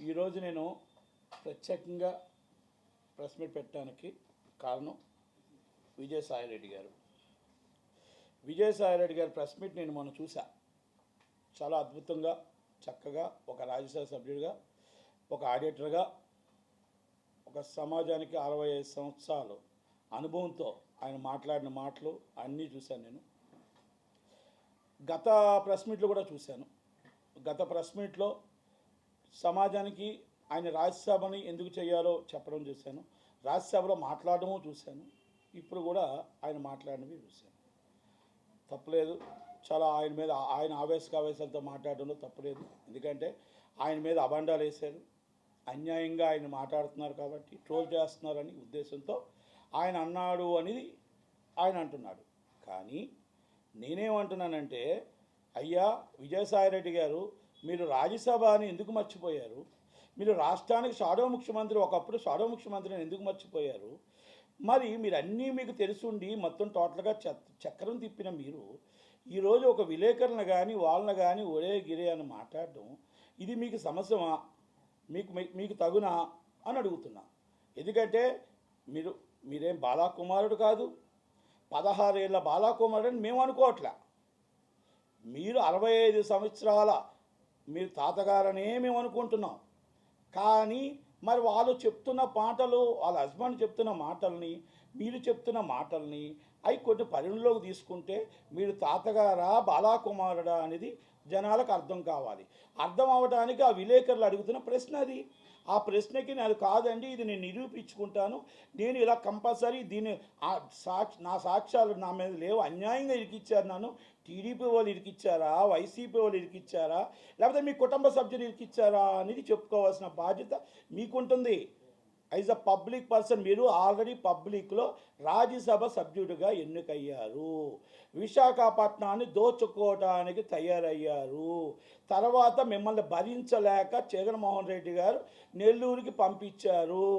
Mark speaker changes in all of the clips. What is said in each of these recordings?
Speaker 1: ఈరోజు నేను ప్రత్యేకంగా ప్రెస్ మీట్ పెట్టడానికి కారణం విజయసాయిరెడ్డి గారు. విజయసాయిరెడ్డి గారి ప్రెస్ మీట్ నేను మొన్న చూసా. చాలా అద్భుతంగా, చక్కగా ఒక రాజ్యసభ సభ్యుడిగా, ఒక ఆడిటర్గా, ఒక సమాజానికి 65 సంవత్సరాలు అనుభవంతో ఆయన మాట్లాడిన మాటలు అన్నీ చూశాను. నేను గత ప్రెస్ మీట్లో కూడా చూశాను. గత ప్రెస్ మీట్లో సమాజానికి ఆయన రాజ్యసభని ఎందుకు చేయాలో చెప్పడం చూశాను, రాజ్యసభలో మాట్లాడడము చూశాను, ఇప్పుడు కూడా ఆయన మాట్లాడినవి చూశాను. తప్పులేదు, చాలా ఆయన మీద ఆయన ఆవేశాలతో మాట్లాడడంలో తప్పులేదు. ఎందుకంటే ఆయన మీద అబండాలు వేశారు, అన్యాయంగా ఆయన మాట్లాడుతున్నారు కాబట్టి ట్రోల్ చేస్తున్నారని ఉద్దేశంతో ఆయన అన్నాడు అనేది ఆయన అంటున్నాడు. కానీ నేనేమంటున్నానంటే, అయ్యా విజయసాయిరెడ్డి గారు, మీరు రాజ్యసభని ఎందుకు మర్చిపోయారు? మీరు రాష్ట్రానికి షాడో ముఖ్యమంత్రి, ఒకప్పుడు షాడో ముఖ్యమంత్రిని ఎందుకు మర్చిపోయారు? మరి మీరు అన్నీ మీకు తెలుసుండి మొత్తం టోటల్గా చక్రం తిప్పిన మీరు ఈరోజు ఒక విలేకరులను కానీ వాళ్ళని కానీ ఒరే గిరే అని మాట్లాడడం, ఇది మీకు సమస్యమా? మీకు తగునా అని అడుగుతున్నా. ఎందుకంటే మీరేం బాలాకుమారుడు కాదు, 16 ఏళ్ళ బాలాకుమారుడు అని మేము అనుకోవట్లే. మీరు 65 సంవత్సరాల మీరు తాతగారనే మేము అనుకుంటున్నాం. కానీ మరి వాళ్ళు చెప్తున్న మాటలు, వాళ్ళ హస్బెండ్ చెప్తున్న మాటల్ని, మీరు చెప్తున్న మాటల్ని అవి కొన్ని పరిగణలోకి తీసుకుంటే మీరు తాతగారా బాలాకుమారుడా అనేది జనాలకు అర్థం కావాలి. అర్థం అవ్వడానికి ఆ విలేకరులు అడుగుతున్న ప్రశ్న అది. ఆ ప్రశ్నకి నేను కాదండి, ఇది నేను నిరూపించుకుంటాను, నేను ఇలా కంపల్సరీ దీన్ని నా సాక్ష్యాలు నా మీద లేవు, అన్యాయంగా ఇరికిచ్చారు, నన్ను టీడీపీ వాళ్ళు ఇరికిచ్చారా, వైసీపీ వాళ్ళు ఇరికిచ్చారా, లేకపోతే మీ కుటుంబ సభ్యులు ఇరికిచ్చారా అనేది చెప్పుకోవాల్సిన బాధ్యత మీకుంటుంది. యాజ్ అ పబ్లిక్ పర్సన్ మీరు ఆల్రెడీ పబ్లిక్లో రాజ్యసభ సభ్యుడిగా ఎన్నికయ్యారు, విశాఖపట్నాన్ని దోచుకోవడానికి తయారయ్యారు. తర్వాత మిమ్మల్ని భరించలేక జగన్మోహన్ రెడ్డి గారు నెల్లూరుకి పంపించారు.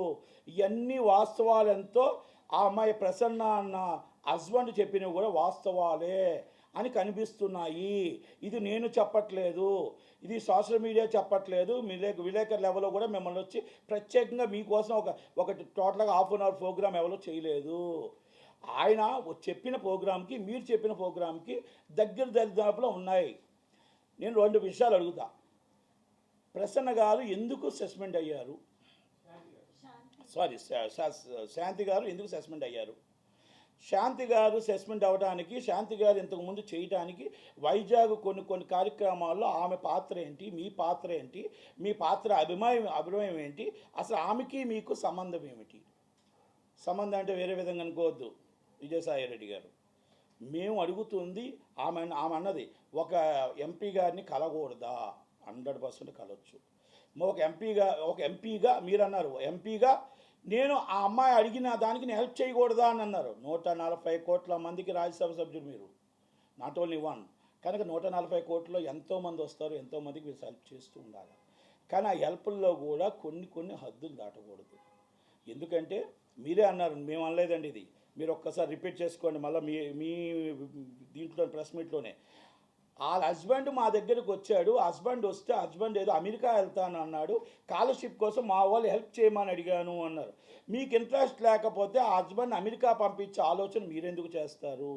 Speaker 1: ఇవన్నీ వాస్తవాలెంతో ఆ అమ్మాయి ప్రసన్న అన్న హస్బెండ్ చెప్పినవి కూడా వాస్తవాలే అని కనిపిస్తున్నాయి. ఇది నేను చెప్పట్లేదు, ఇది సోషల్ మీడియా చెప్పట్లేదు. విలేకరు లెవెల్లో కూడా మిమ్మల్ని వచ్చి ప్రత్యేకంగా మీకోసం ఒక టోటల్గా ½ అన్ అవర్ ప్రోగ్రామ్ ఎవరో చేయలేదు. ఆయన చెప్పిన ప్రోగ్రామ్కి మీరు చెప్పిన ప్రోగ్రామ్కి దగ్గర దరిదాపులో ఉన్నాయి. నేను 2 విషయాలు అడుగుతా. ప్రసన్న గారు ఎందుకు సస్పెండ్ అయ్యారు? శాంతి గారు ఎందుకు సస్పెండ్ అయ్యారు? శాంతి గారు సస్పెండ్ అవ్వడానికి, శాంతి గారు ఇంతకుముందు చేయడానికి వైజాగ్ కొన్ని కార్యక్రమాల్లో ఆమె పాత్ర ఏంటి, మీ పాత్ర ఏంటి, మీ పాత్ర అభినయం ఏంటి, అసలు ఆమెకి మీకు సంబంధం ఏమిటి? సంబంధం అంటే వేరే విధంగా అనుకోవద్దు విజయసాయిరెడ్డి గారు. మేము అడుగుతుంది, ఆమె అన్నది ఒక ఎంపీ గారిని కలగకూడదా? 100% కలవచ్చు. ఒక ఎంపీగా మీరు అన్నారు, ఎంపీగా నేను ఆ అమ్మాయి అడిగిన దానికి నేను హెల్ప్ చేయకూడదా అని అన్నారు. 140 కోట్ల మందికి రాజ్యసభ సభ్యులు మీరు, నాట్ ఓన్లీ వన్. కనుక 140 కోట్లలో ఎంతోమంది వస్తారు, ఎంతోమందికి మీరు హెల్ప్ చేస్తూ ఉండాలి. కానీ ఆ హెల్ప్ల్లో కూడా కొన్ని హద్దులు దాటకూడదు. ఎందుకంటే మీరే అన్నారు, మేము అనలేదండి ఇది, మీరు ఒక్కసారి రిపీట్ చేసుకోండి మళ్ళీ మీ దీంట్లో ప్రెస్ మీట్లోనే. వాళ్ళ హస్బెండ్ మా దగ్గరకు వచ్చాడు, హస్బెండ్ వస్తే హస్బెండ్ ఏదో అమెరికా వెళ్తాను అన్నాడు, స్కాలర్షిప్ కోసం మా వాళ్ళు హెల్ప్ చేయమని అడిగాను అన్నారు. మీకు ఇంట్రెస్ట్ లేకపోతే ఆ హస్బెండ్ అమెరికా పంపించే ఆలోచన మీరెందుకు చేస్తారు?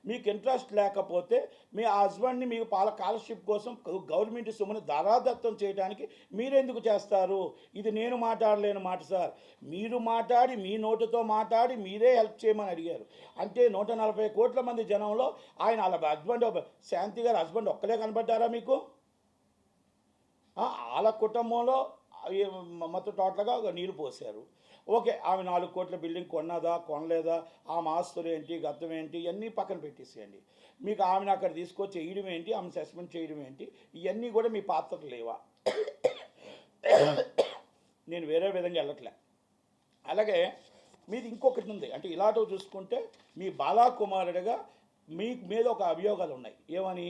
Speaker 1: మీకు ఇంట్రెస్ట్ లేకపోతే మీ హస్బెండ్ని మీకు స్కాలర్షిప్ కోసం గవర్నమెంట్ సొమ్ముని ధారాదత్తం చేయడానికి మీరెందుకు చేస్తారు? ఇది నేను మాట్లాడలేని మాట సార్. మీరు మాట్లాడి, మీ నోటుతో మాట్లాడి మీరే హెల్ప్ చేయమని అడిగారు. అంటే 140 కోట్ల మంది జనంలో ఆయన వాళ్ళ హస్బెండ్, శాంతి గారు హస్బెండ్ ఒక్కలే కనబడ్డారా మీకు? వాళ్ళ కుటుంబంలో మొత్తం టోటల్గా నీరు పోసారు. ఓకే, ఆమె 4 కోట్ల బిల్డింగ్ కొన్నదా, కొనలేదా, ఆమె ఆస్తులు ఏంటి, గతం ఏంటి, ఇవన్నీ పక్కన పెట్టేసేయండి. మీకు ఆమెను అక్కడ తీసుకొచ్చి వేయడం ఏంటి, ఆమెను సస్పెండ్ చేయడం ఏంటి, ఇవన్నీ కూడా మీ పాత్రలు లేవా? నేను వేరే విధంగా వెళ్ళట్లే. అలాగే మీది ఇంకొకటి ఉంది, అంటే ఇలాంటివి చూసుకుంటే మీ బాలాకుమారుడిగా మీ మీద ఒక అభియోగాలు ఉన్నాయి. ఏమని?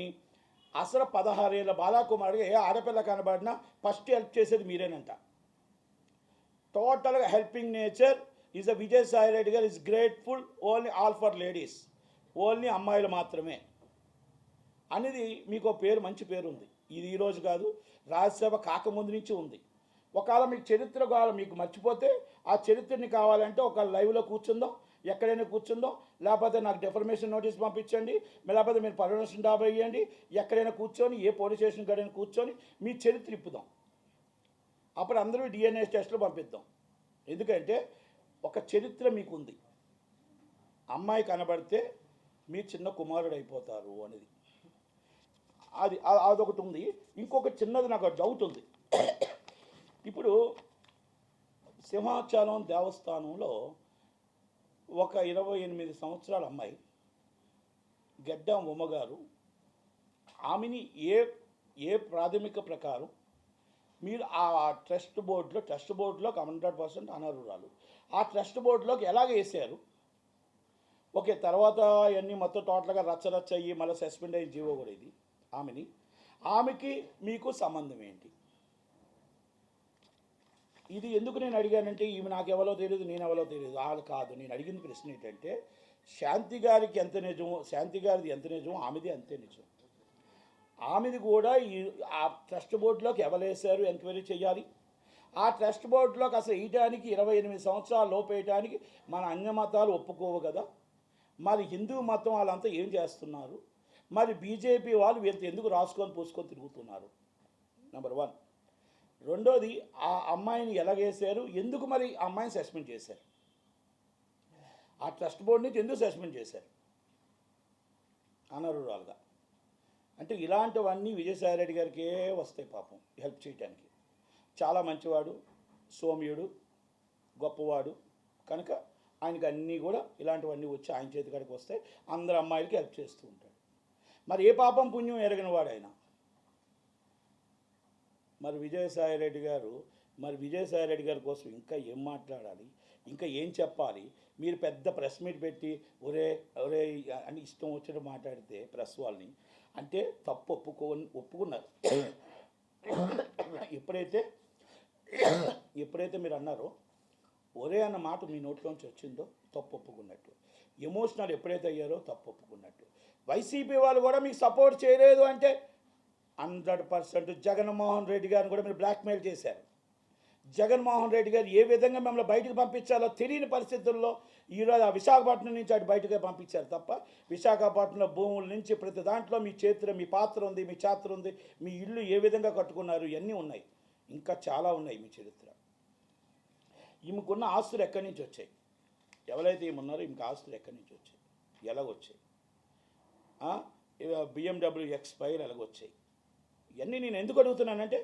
Speaker 1: అసలు 16 ఏళ్ళ బాలాకుమారుడిగా ఏ ఆడపిల్ల కనబడినా ఫస్ట్ హెల్ప్ చేసేది మీరేనంట. టోటల్గా helping nature is a Vijayasai Reddy గారు is grateful only all for ladies, only అమ్మాయిలు మాత్రమే అనేది మీకు పేరు, మంచి పేరు ఉంది. ఇది ఈరోజు కాదు, రాజ్యసభ కాకముందు నుంచి ఉంది. ఒకవేళ మీకు చరిత్ర కావాలి, మీకు మర్చిపోతే ఆ చరిత్రని కావాలంటే ఒక లైవ్లో కూర్చుందాం, ఎక్కడైనా కూర్చుందాం, లేకపోతే నాకు డెఫర్మేషన్ నోటీస్ పంపించండి, లేకపోతే మీరు పర్మిషన్ డాబా ఇవ్వండి, ఎక్కడైనా కూర్చొని ఏ పోలీస్ స్టేషన్ కాడైనా కూర్చొని మీ చరిత్ర ఇప్పుదాం. అప్పుడు అందరూ డిఎన్ఏ టెస్టులు పంపిద్దాం. ఎందుకంటే ఒక చరిత్ర మీకుంది. అమ్మాయి కనబడితే మీ చిన్న కుమారుడు అయిపోతారు అనేది అదొకటి ఉంది. ఇంకొక చిన్నది నాకు డౌట్ ఉంది. ఇప్పుడు సింహాచలం దేవస్థానంలో ఒక 28 సంవత్సరాల అమ్మాయి గెడ్డం ఉమ్మగారు, ఆమెని ఏ ప్రాథమిక ప్రకారం మీరు ఆ ట్రస్ట్ బోర్డులో 100% అనర్హురాలు. ఆ ట్రస్ట్ బోర్డులోకి ఎలాగ వేసారు? ఓకే, తర్వాత ఇవన్నీ మొత్తం టోటల్గా రచ్చరచ్చ అయ్యి మళ్ళీ సస్పెండ్ అయ్యి జీవో కూడా ఇది. ఆమెకి మీకు సంబంధం ఏంటి? ఇది ఎందుకు నేను అడిగానంటే, ఈమె నాకు ఎవరో తెలియదు, నేను ఎవరో తెలియదు వాళ్ళు కాదు. నేను అడిగిన ప్రశ్న ఏంటంటే, శాంతి గారిది ఎంత నిజమో ఆమెది అంతే నిజం. ఆమెది కూడా ఆ ట్రస్ట్ బోర్డులోకి ఎవరేసారు ఎంక్వైరీ చేయాలి. ఆ ట్రస్ట్ బోర్డులోకి అసలు వేయటానికి 28 సంవత్సరాల లోపు వేయటానికి మన అన్య మతాలు ఒప్పుకోవు కదా. మరి హిందూ మతం వాళ్ళంతా ఏం చేస్తున్నారు? మరి బీజేపీ వాళ్ళు వీళ్ళతో ఎందుకు రాసుకొని పూసుకొని తిరుగుతున్నారు? నెంబర్ 1. రెండోది, ఆ అమ్మాయిని ఎలాగేశారు? ఎందుకు మరి ఆ అమ్మాయిని సస్పెండ్ చేశారు? ఆ ట్రస్ట్ బోర్డు నుంచి ఎందుకు సస్పెండ్ చేశారు అనర్హురాలుగా? అంటే ఇలాంటివన్నీ విజయసాయిరెడ్డి గారికే వస్తాయి పాపం హెల్ప్ చేయడానికి. చాలా మంచివాడు, సౌమ్యుడు, గొప్పవాడు కనుక ఆయనకి అన్నీ కూడా ఇలాంటివన్నీ వచ్చి ఆయన చేతి కాడికి వస్తాయి. అందరు అమ్మాయిలకి హెల్ప్ చేస్తూ ఉంటాడు. మరి ఏ పాపం పుణ్యం ఎరగిన వాడు ఆయన. మరి విజయసాయిరెడ్డి గారి కోసం ఇంకా ఏం మాట్లాడాలి, ఇంకా ఏం చెప్పాలి? మీరు పెద్ద ప్రెస్ మీట్ పెట్టి ఒరే అని ఇష్టం వచ్చినట్టు మాట్లాడితే ప్రెస్ వాళ్ళని అంటే తప్పు ఒప్పుకున్నారు. ఎప్పుడైతే మీరు అన్నారో ఒరే అన్న మాట మీ నోట్లోంచి వచ్చిందో తప్పు ఒప్పుకున్నట్టు. ఎమోషనల్ ఎప్పుడైతే అయ్యారో తప్పు ఒప్పుకున్నట్టు. వైసీపీ వాళ్ళు కూడా మీకు సపోర్ట్ చేయలేదు అంటే 100% జగన్మోహన్ రెడ్డి గారిని కూడా మీరు బ్లాక్మెయిల్ చేశారు. జగన్మోహన్ రెడ్డి గారు ఏ విధంగా మిమ్మల్ని బయటకు పంపించాలో తెలియని పరిస్థితుల్లో ఈరోజు ఆ విశాఖపట్నం నుంచి అటు బయటకే పంపించారు తప్ప, విశాఖపట్నంలో భూముల నుంచి ప్రతి దాంట్లో మీ పాత్ర ఉంది, మీ చాత్ర ఉంది, మీ ఇల్లు ఏ విధంగా కట్టుకున్నారు ఇవన్నీ ఉన్నాయి. ఇంకా చాలా ఉన్నాయి మీ చరిత్ర. ఈమెకున్న ఆస్తులు ఎక్కడి నుంచి వచ్చాయి? ఎవరైతే ఈమెన్నారో ఈమెకు ఆస్తులు ఎక్కడి నుంచి వచ్చాయి, ఎలాగొచ్చాయి? BMW X5 ఎలాగొచ్చాయి? ఇవన్నీ నేను ఎందుకు అడుగుతున్నానంటే,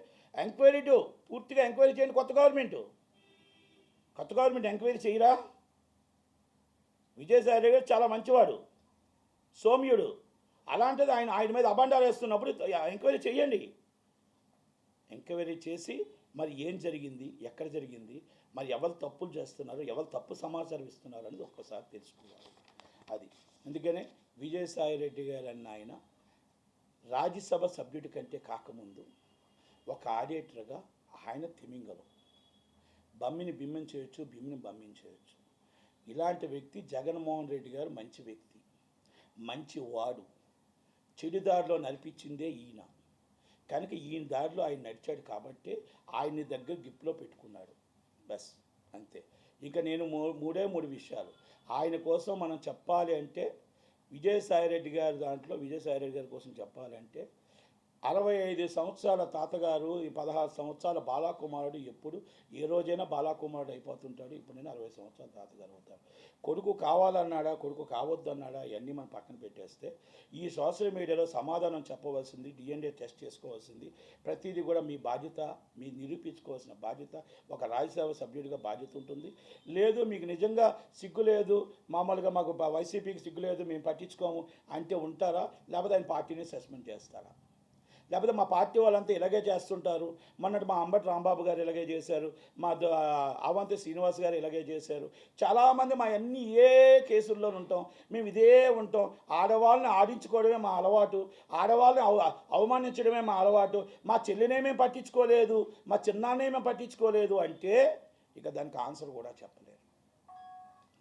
Speaker 1: పూర్తిగా ఎంక్వైరీ చేయండి. కొత్త గవర్నమెంట్ ఎంక్వైరీ చేయరా? విజయసాయి గారు చాలా మంచివాడు, సౌమ్యుడు. అలాంటిది ఆయన మీద అబండాలు వేస్తున్నప్పుడు ఎంక్వైరీ చేయండి. ఎంక్వైరీ చేసి మరి ఏం జరిగింది, ఎక్కడ జరిగింది, మరి ఎవరు తప్పులు చేస్తున్నారు, ఎవరు తప్పు సమాచారం ఇస్తున్నారు అనేది ఒక్కసారి తెలుసుకోవాలి. అది అందుకనే విజయసాయిరెడ్డి గారు అన్న ఆయన రాజ్యసభ సభ్యుడి కంటే కాకముందు ఒక ఆడిటర్గా ఆయన తిమింగలం. బమ్మిని బిమ్మం చేయొచ్చు, బిమ్మిని బమ్మించేయచ్చు. ఇలాంటి వ్యక్తి జగన్మోహన్ రెడ్డి గారు మంచి వ్యక్తి, మంచివాడు. చెడు దారిలో నడిపించిందే ఈయన కనుక ఈయన దారిలో ఆయన నడిచాడు కాబట్టి ఆయన్ని దగ్గర గిఫ్ట్లో పెట్టుకున్నాడు. బస్ అంతే. ఇక నేను మూడు విషయాలు ఆయన కోసం మనం చెప్పాలి అంటే, విజయసాయిరెడ్డి గారి కోసం చెప్పాలంటే 65 సంవత్సరాల తాతగారు, ఈ 16 సంవత్సరాల బాలాకుమారుడు ఎప్పుడు ఏ రోజైనా బాలాకుమారుడు అయిపోతుంటాడు. ఇప్పుడు నేను 60 సంవత్సరాల తాతగారు అవుతాడు. కొడుకు కావాలన్నాడా, కొడుకు కావద్దన్నాడా, ఇవన్నీ మనం పక్కన పెట్టేస్తే ఈ సోషల్ మీడియాలో సమాధానం చెప్పవలసింది, DNA టెస్ట్ చేసుకోవాల్సింది, ప్రతిదీ కూడా మీ బాధ్యత, మీ నిరూపించుకోవాల్సిన బాధ్యత ఒక రాజ్యసభ సభ్యుడిగా బాధ్యత ఉంటుంది. లేదు మీకు నిజంగా సిగ్గు లేదు, మామూలుగా మాకు వైసీపీకి సిగ్గు లేదు, మేము పట్టించుకోము అంటే ఉంటారా? లేకపోతే ఆయన పార్టీని సస్పెండ్ చేస్తారా? లేకపోతే మా పార్టీ వాళ్ళంతా ఇలాగే చేస్తుంటారు. మొన్నటి మా అంబటి రాంబాబు గారు ఇలాగే చేశారు, మా అవంతి శ్రీనివాస్ గారు ఇలాగే చేశారు. చాలామంది మా అన్ని ఏ కేసుల్లో ఉంటాం, మేము ఇదే ఉంటాం. ఆడవాళ్ళని ఆడించుకోవడమే మా అలవాటు, ఆడవాళ్ళని అవమానించడమే మా అలవాటు, మా చెల్లినేమేం పట్టించుకోలేదు, మా చిన్నాన్నేమేం పట్టించుకోలేదు అంటే ఇక దానికి ఆన్సర్ కూడా చెప్పలేరు.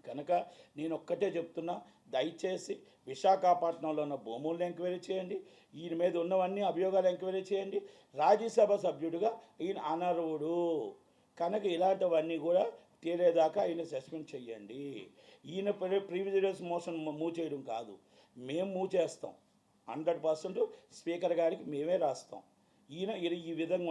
Speaker 1: కనుక నేను ఒక్కటే చెప్తున్నా, దయచేసి విశాఖపట్నంలో ఉన్న భూములను ఎంక్వైరీ చేయండి, ఈయన మీద ఉన్నవన్నీ అభియోగాలు ఎంక్వైరీ చేయండి. రాజ్యసభ సభ్యుడిగా ఈయన అనర్హుడు కనుక ఇలాంటివన్నీ కూడా తేలేదాకా ఆయన సస్పెండ్ చేయండి. ఈయన ప్రివిలేజ్ మోషన్ మూవ్ చేయడం కాదు, మేము మూవ్ చేస్తాం. 100% స్పీకర్ గారికి మేమే రాస్తాం. ఈయన ఈ విధంగా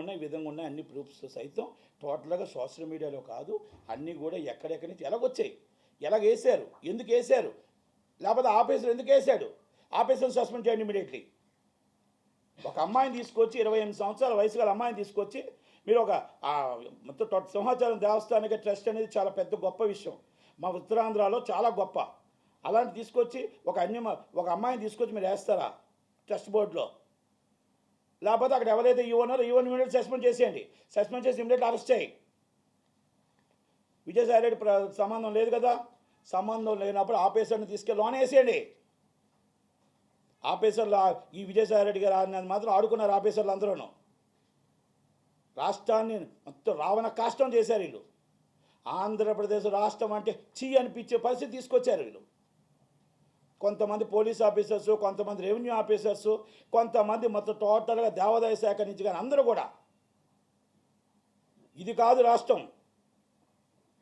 Speaker 1: ఉన్నాయి అన్ని ప్రూఫ్స్ సైతం టోటల్గా సోషల్ మీడియాలో కాదు, అన్నీ కూడా ఎక్కడెక్కడి నుంచి ఎలాగొచ్చాయి, ఎలాగేసారు, ఎందుకు వేసారు, లేకపోతే ఆఫీసర్ ఎందుకు వేసాడు, ఆఫీసర్ సస్పెండ్ చేయండి ఇమీడియట్లీ. ఒక అమ్మాయిని తీసుకొచ్చి 28 సంవత్సరాల వయసు గల అమ్మాయిని తీసుకొచ్చి మీరు ఒక మొత్తం సింహాచలం దేవస్థానిక ట్రస్ట్ అనేది చాలా పెద్ద గొప్ప విషయం, మా ఉత్తరాంధ్రలో చాలా గొప్ప. అలాంటి తీసుకొచ్చి ఒక అమ్మాయిని తీసుకొచ్చి మీరు వేస్తారా ట్రస్ట్ బోర్డులో? లేకపోతే అక్కడ ఎవరైతే ఈవోనో ఇమీడియట్ సస్పెండ్ చేసేయండి, సస్పెండ్ చేసి ఇమీడియట్ అరెస్ట్ చేయి. విజయసాయి రెడ్డి సంబంధం లేదు కదా, సంబంధం లేనప్పుడు ఆఫీసర్ని తీసుకెళ్ళి లోన్ వేసేయండి. ఆఫీసర్లు ఈ విజయసాయి రెడ్డి గారు ఆడినది మాత్రం ఆడుకున్నారు ఆఫీసర్లు అందరూ. రాష్ట్రాన్ని మొత్తం రావణ కాష్టం చేశారు వీళ్ళు. ఆంధ్రప్రదేశ్ రాష్ట్రం అంటే చీ అనిపించే పరిస్థితి తీసుకొచ్చారు వీళ్ళు. కొంతమంది పోలీస్ ఆఫీసర్స్, కొంతమంది రెవెన్యూ ఆఫీసర్స్, కొంతమంది మొత్తం టోటల్గా దేవాదాయ శాఖ నుంచి కానీ అందరూ కూడా ఇది కాదు రాష్ట్రం.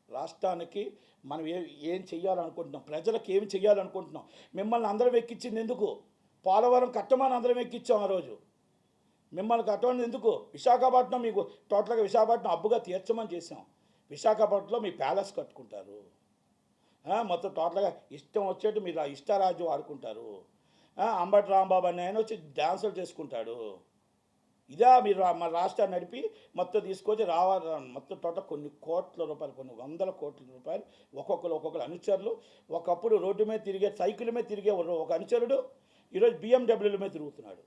Speaker 1: రాష్ట్రానికి మనం ఏం చెయ్యాలనుకుంటున్నాం, ప్రజలకు ఏం చెయ్యాలనుకుంటున్నాం. మిమ్మల్ని అందరం ఎక్కించింది ఎందుకు? పోలవరం కట్టమని అందరం ఎక్కించాం ఆ రోజు. మిమ్మల్ని కట్టమని ఎందుకు? విశాఖపట్నం మీకు టోటల్గా విశాఖపట్నం అబ్బుగా తీర్చమని చేసాం. విశాఖపట్నంలో మీ ప్యాలెస్ కట్టుకుంటారు, మొత్తం టోటల్గా ఇష్టం వచ్చేట్టు మీరు ఇష్టారాజ్యం ఆడుకుంటారు. అంబటి రాంబాబు అని ఆయన వచ్చి డ్యాన్సులు చేసుకుంటాడు. ఇదా మీరు మన రాష్ట్రాన్ని నడిపి మొత్తం తీసుకొచ్చి మొత్తం టోటల్ కొన్ని కోట్ల రూపాయలు, కొన్ని వందల కోట్ల రూపాయలు ఒక్కొక్కరు అనుచరులు. ఒకప్పుడు రోడ్డు మీద తిరిగే సైకిల్ మీద తిరిగే ఒక అనుచరుడు ఈరోజు BMW మీద తిరుగుతున్నాడు.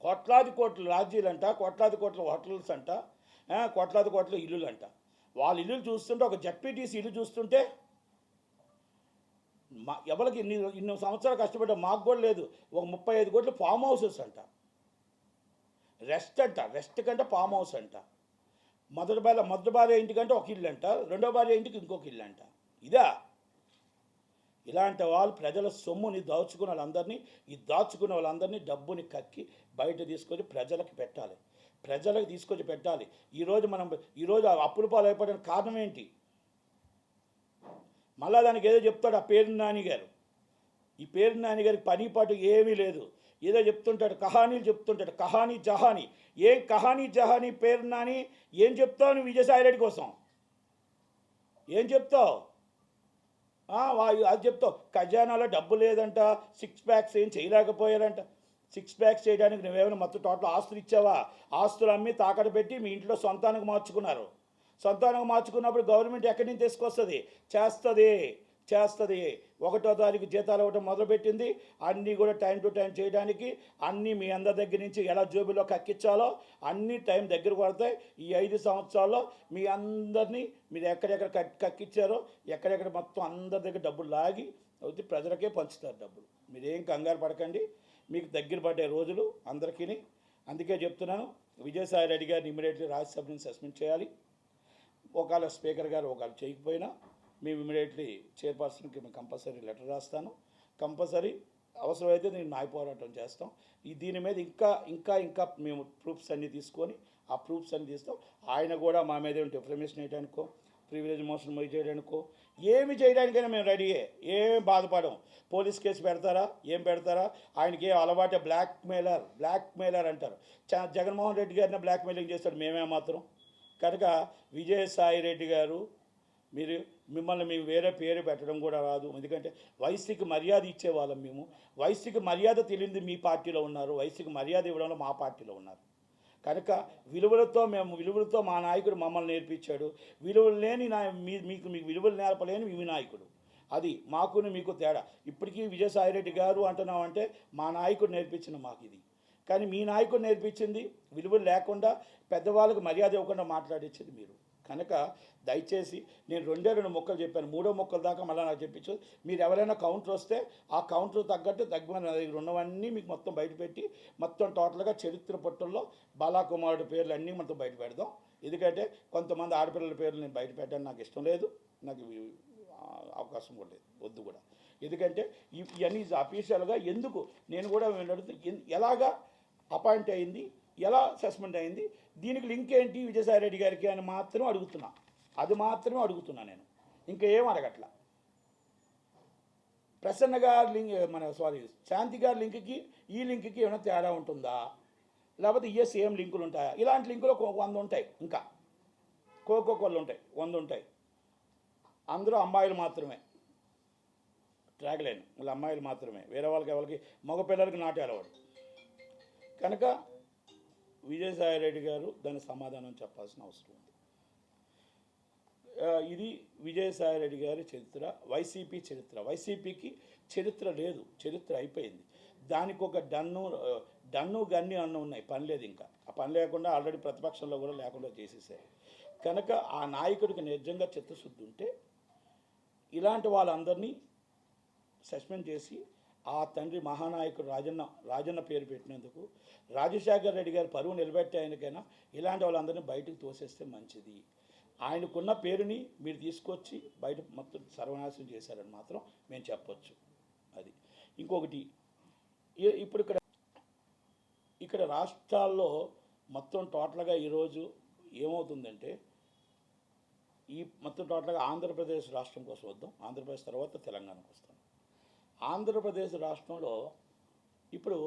Speaker 1: కోట్లాది కోట్ల రాజ్యాలంట, కోట్లాది కోట్ల హోటల్స్ అంట, కోట్లాది కోట్ల ఇల్లులు అంట. వాళ్ళ ఇల్లు చూస్తుంటే, ఒక జెడ్పీటీసీ ఇల్లు చూస్తుంటే ఎవరికి ఇన్ని సంవత్సరాలు కష్టపడ్డా మాకు కూడా లేదు. ఒక 35 కోట్ల ఫామ్ హౌసెస్ అంట, రెస్ట్ కంటే ఫామ్ హౌస్ అంట. మొదటి భార్య ఇంటికంటే ఒక ఇల్లు అంట, రెండో భార్య ఇంటికి ఇంకొక ఇల్లు అంట. ఇదా? ఇలాంటి వాళ్ళు ప్రజల సొమ్ముని దాచుకున్న వాళ్ళందరినీ, ఈ దాచుకున్న వాళ్ళందరినీ డబ్బుని కక్కి బయట తీసుకొచ్చి ప్రజలకు పెట్టాలి, ప్రజలకు తీసుకొచ్చి పెట్టాలి. ఈరోజు అప్పుల పాలు అయిపోవడానికి కారణం ఏంటి? మళ్ళా దానికి ఏదో చెప్తాడు ఆ పేరు నాని గారు. ఈ పేరు నాని గారికి పని పాటు ఏమీ లేదు, ఏదో చెప్తుంటాడు, కహానీలు చెప్తుంటాడు, కహానీ జహానీ. ఏం కహానీ జహానీ పేరు నాని? ఏం చెప్తావు నువ్వు విజయసాయి రెడ్డి కోసం? ఏం చెప్తావు? అది చెప్తావు ఖజానాలో డబ్బు లేదంట, 6 ప్యాక్స్ ఏం చేయలేకపోయారంట. 6 ప్యాక్స్ చేయడానికి నువ్వేమైనా మొత్తం టోటల్ ఆస్తులు ఇచ్చావా? ఆస్తులు అమ్మి తాకట్టు పెట్టి మీ ఇంట్లో సొంతానికి మార్చుకున్నారు. సొంతానికి మార్చుకున్నప్పుడు గవర్నమెంట్ ఎక్కడి నుంచి తీసుకొస్తుంది? చేస్తుంది. 1వ తారీఖు జీతాలు ఇవ్వడం మొదలుపెట్టింది. అన్నీ కూడా టైం టు టైం చేయడానికి, అన్నీ మీ అందరి దగ్గర నుంచి ఎలా జోబులో కక్కించాలో అన్నీ టైం దగ్గర పడతాయి. ఈ 5 సంవత్సరాల్లో మీ అందరినీ మీరు ఎక్కడెక్కడ కక్కించారో ఎక్కడెక్కడ మొత్తం అందరి దగ్గర డబ్బులు లాగి అయితే ప్రజలకే పంచుతారు డబ్బులు. మీరేం కంగారు పడకండి, మీకు దగ్గర పడ్డే రోజులు అందరికీ. అందుకే చెప్తున్నాను, విజయసాయి రెడ్డి గారిని ఇమీడియట్లీ రాజ్యసభని సస్పెండ్ చేయాలి. ఒకవేళ స్పీకర్ గారు ఒకవేళ చేయకపోయినా మేము ఇమీడియట్లీ చైర్పర్సన్కి మేము కంపల్సరీ లెటర్ రాస్తాను. కంపల్సరీ అవసరమైతే నేను న్యాయ పోరాటం చేస్తాం. దీని మీద ఇంకా మేము ప్రూఫ్స్ అన్నీ తీసుకొని ఆ ప్రూఫ్స్ అన్నీ తీస్తాం. ఆయన కూడా మా మీద డిఫర్మేషన్ వేయడానికో, ప్రివిలేజ్ మోషన్ మొయ్యి చేయడానికో, ఏమి చేయడానికైనా మేము రెడీయే. ఏం బాధపడం. పోలీస్ కేసు పెడతారా? ఏం పెడతారా? ఆయనకి ఏ అలవాటే బ్లాక్మెయిలర్ అంటారు. జగన్మోహన్ రెడ్డి గారిని బ్లాక్మెయిలింగ్ చేస్తాడు, మేమే మాత్రం. కనుక విజయసాయి రెడ్డి గారు మిమ్మల్ని మేము వేరే పేరు పెట్టడం కూడా రాదు. ఎందుకంటే వయసుకి మర్యాద ఇచ్చేవాళ్ళం మేము. వయసుకి మర్యాద తెలియదు మీ పార్టీలో ఉన్నారు, వయసుకి మర్యాద ఇవ్వడంలో మా పార్టీలో ఉన్నారు. కనుక విలువలతో మా నాయకుడు మమ్మల్ని నేర్పించాడు. విలువలు లేని మీకు విలువలు నేర్పలేని మీ నాయకుడు. అది మీకు తేడా. ఇప్పటికీ విజయసాయి రెడ్డి గారు అంటున్నామంటే మా నాయకుడు నేర్పించిన మాకు ఇది. కానీ మీ నాయకుడు నేర్పించింది విలువలు లేకుండా, పెద్దవాళ్ళకు మర్యాద ఇవ్వకుండా మాట్లాడించింది మీరు. కనుక దయచేసి నేను 2 మొక్కలు చెప్పాను, 3వ మొక్కల దాకా మళ్ళీ నాకు చెప్పించు. మీరు ఎవరైనా కౌంటర్ వస్తే ఆ కౌంటర్ తగ్గట్టు నా దగ్గర ఉన్నవన్నీ మీకు మొత్తం బయటపెట్టి మొత్తం టోటల్గా చరిత్ర పట్టుల్లో బాలాకుమారుడు పేర్లు అన్నీ మొత్తం బయట పెడదాం. ఎందుకంటే కొంతమంది ఆడపిల్లల పేర్లు నేను బయట పెట్టడానికి నాకు ఇష్టం లేదు. నాకు అవకాశం కూడా లేదు, వద్దు కూడా. ఎందుకంటే ఇవన్నీ అఫీషియల్గా ఎందుకు నేను కూడా ఎలాగా అపాయింట్ అయింది, ఎలా సస్పెండ్ అయింది, దీనికి లింక్ ఏంటి విజయసాయి రెడ్డి గారికి అని మాత్రం అడుగుతున్నా. అది మాత్రమే అడుగుతున్నా నేను, ఇంకా ఏం అడగట్లా. ప్రసన్న గారి లింక్ శాంతి గారి లింక్కి ఈ లింక్కి ఏమైనా తేడా ఉంటుందా, లేకపోతే ఇయే సేమ్ లింకులు ఉంటాయా? ఇలాంటి లింకులు 100 ఉంటాయి, ఇంకా కోళ్ళు ఉంటాయి, 100 ఉంటాయి. అందరూ అమ్మాయిలు మాత్రమే, ట్రాక్ లైన్ వీళ్ళు అమ్మాయిలు మాత్రమే, వేరే వాళ్ళకి ఎవరికి మగపిల్లలకి నాటి అలవాడు. కనుక విజయసాయి రెడ్డి గారు దానికి సమాధానం చెప్పాల్సిన అవసరం ఉంది. ఇది విజయసాయి రెడ్డి గారి చరిత్ర, వైసీపీ చరిత్ర. వైసీపీకి చరిత్ర లేదు, చరిత్ర అయిపోయింది. దానికి ఒక డన్ను గన్ని అన్న ఉన్నాయి, పని లేదు. ఇంకా ఆ పని లేకుండా ఆల్రెడీ ప్రతిపక్షంలో కూడా లేకుండా చేసేసారు. కనుక ఆ నాయకుడికి నిజంగా చిత్తశుద్ధి ఉంటే ఇలాంటి వాళ్ళందరినీ సస్పెండ్ చేసి ఆ తండ్రి మహానాయకుడు రాజన్న పేరు పెట్టినందుకు రాజశేఖర్ రెడ్డి గారి పరువు నిలబెట్టే ఆయనకైనా ఇలాంటి వాళ్ళందరినీ బయటకు తోసేస్తే మంచిది. ఆయనకున్న పేరుని మీరు తీసుకొచ్చి బయట మొత్తం సర్వనాశనం చేశారని మాత్రం మేము చెప్పొచ్చు. అది ఇంకొకటి, ఇప్పుడు ఇక్కడ రాష్ట్రాల్లో మొత్తం టోటల్గా ఈరోజు ఏమవుతుందంటే, ఈ మొత్తం టోటల్గా ఆంధ్రప్రదేశ్ రాష్ట్రం కోసం వద్దాం, ఆంధ్రప్రదేశ్ తర్వాత తెలంగాణకు వస్తాం. ఆంధ్రప్రదేశ్ రాష్ట్రంలో ఇప్పుడు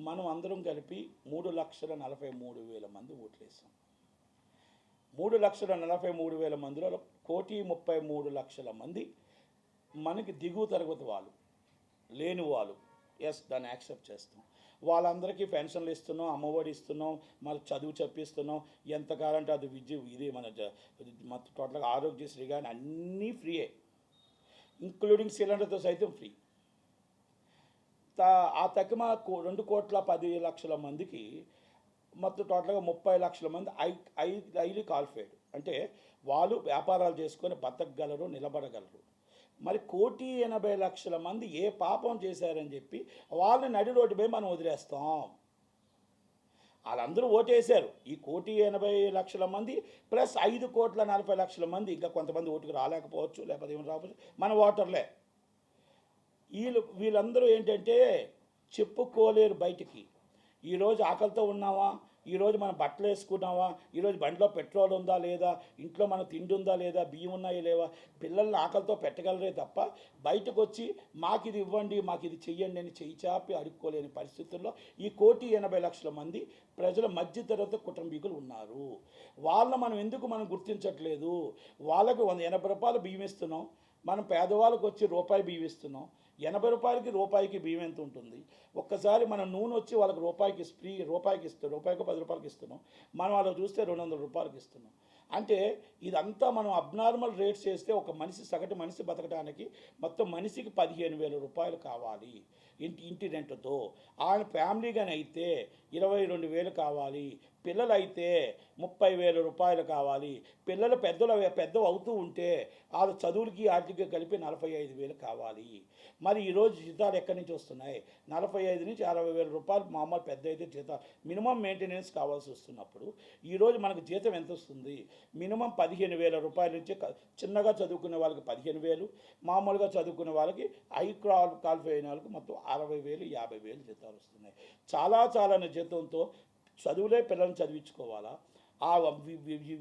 Speaker 1: మనం అందరం కలిపి 3,43,000 మంది ఓట్లు వేసాం. 3,43,000 మందిలో 1,33,00,000 మంది మనకి దిగువ తరగతి వాళ్ళు, లేని వాళ్ళు. ఎస్, దాన్ని యాక్సెప్ట్ చేస్తాం. వాళ్ళందరికీ పెన్షన్లు ఇస్తున్నాం, అమ్మఒడి ఇస్తున్నాం, మన చదువు చెప్పిస్తున్నాం, ఎంతకాలంటే అది విద్య, ఇది మన టోటల్గా ఆరోగ్యశ్రీ కానీ అన్నీ ఫ్రీయే, ఇంక్లూడింగ్ సిలిండర్తో సైతం ఫ్రీ. ఆ తక్కువ 2,10,00,000 మందికి మొత్తం టోటల్గా 30 లక్షల మంది హైలీ క్వాలిఫైడ్, అంటే వాళ్ళు వ్యాపారాలు చేసుకొని బతకగలరు, నిలబడగలరు. మరి 1,80,00,000 మంది ఏ పాపం చేశారని చెప్పి వాళ్ళని నడి రోడ్డుపై మనం వదిలేస్తాం. వాళ్ళందరూ ఓటేశారు. ఈ 1,80,00,000 మంది ప్లస్ 5,40,00,000 మంది, ఇంకా కొంతమంది ఓటుకు రాలేకపోవచ్చు, లేకపోతే ఏమి రాకపోవచ్చు, మన ఓటర్లే. వీళ్ళందరూ ఏంటంటే చెప్పుకోలేరు బయటికి. ఈరోజు ఆకలితో ఉన్నావా, ఈరోజు మనం బట్టలు వేసుకున్నావా, ఈరోజు బండిలో పెట్రోల్ ఉందా లేదా, ఇంట్లో మన తిండి ఉందా లేదా, బియ్యం ఉన్నాయా లేవా, పిల్లల్ని ఆకలితో పెట్టగలరే తప్ప బయటకు వచ్చి మాకు ఇది ఇవ్వండి, మాకు ఇది చెయ్యండి అని చెయ్యి చాపి అడుక్కోలేని పరిస్థితుల్లో ఈ 1,80,00,000 మంది ప్రజల మధ్యతరగతి కుటుంబీకులు ఉన్నారు. వాళ్ళని మనం గుర్తించట్లేదు. వాళ్ళకి 80 రూపాయలు బియ్యం ఇస్తున్నాం, మనం పేదవాళ్ళకి వచ్చి రూపాయి బియ్యం ఇస్తున్నాం. 80 రూపాయలకి రూపాయికి బియ్యం ఎంత ఉంటుంది? ఒక్కసారి మన నూనె వచ్చి వాళ్ళకి రూపాయికి ఫ్రీ, రూపాయికి ఇస్తాం, రూపాయికి 10 రూపాయలకి ఇస్తున్నాం. మనం వాళ్ళకి చూస్తే 200 రూపాయలకి ఇస్తున్నాం. అంటే ఇదంతా మనం అబ్నార్మల్ రేట్స్ చేస్తే ఒక సగటు మనిషి బతకడానికి మొత్తం మనిషికి 15,000 రూపాయలు కావాలి ఇంటి రెంట్తో. ఆయన ఫ్యామిలీగానే అయితే 22,000 కావాలి. పిల్లలైతే 30,000 రూపాయలు కావాలి. పిల్లలు పెద్ద అవుతూ ఉంటే వాళ్ళ చదువులకి వాటికి కలిపి 45,000 కావాలి. మరి ఈరోజు జీతాలు ఎక్కడి నుంచి వస్తున్నాయి? 45 నుంచి 60,000 రూపాయలు మామూలు పెద్ద అయితే జీతాలు, మినిమం మెయింటెనెన్స్ కావాల్సి వస్తున్నప్పుడు ఈరోజు మనకు జీతం ఎంత వస్తుంది? మినిమం 15,000 రూపాయల నుంచి చిన్నగా చదువుకునే వాళ్ళకి 15,000, మామూలుగా చదువుకునే వాళ్ళకి హై క్వాలిఫై అయిన వాళ్ళకి మొత్తం 60,000, 50,000 జీతాలు వస్తున్నాయి. చాలా జీతంతో చదువులే పిల్లల్ని చదివించుకోవాలా, ఆ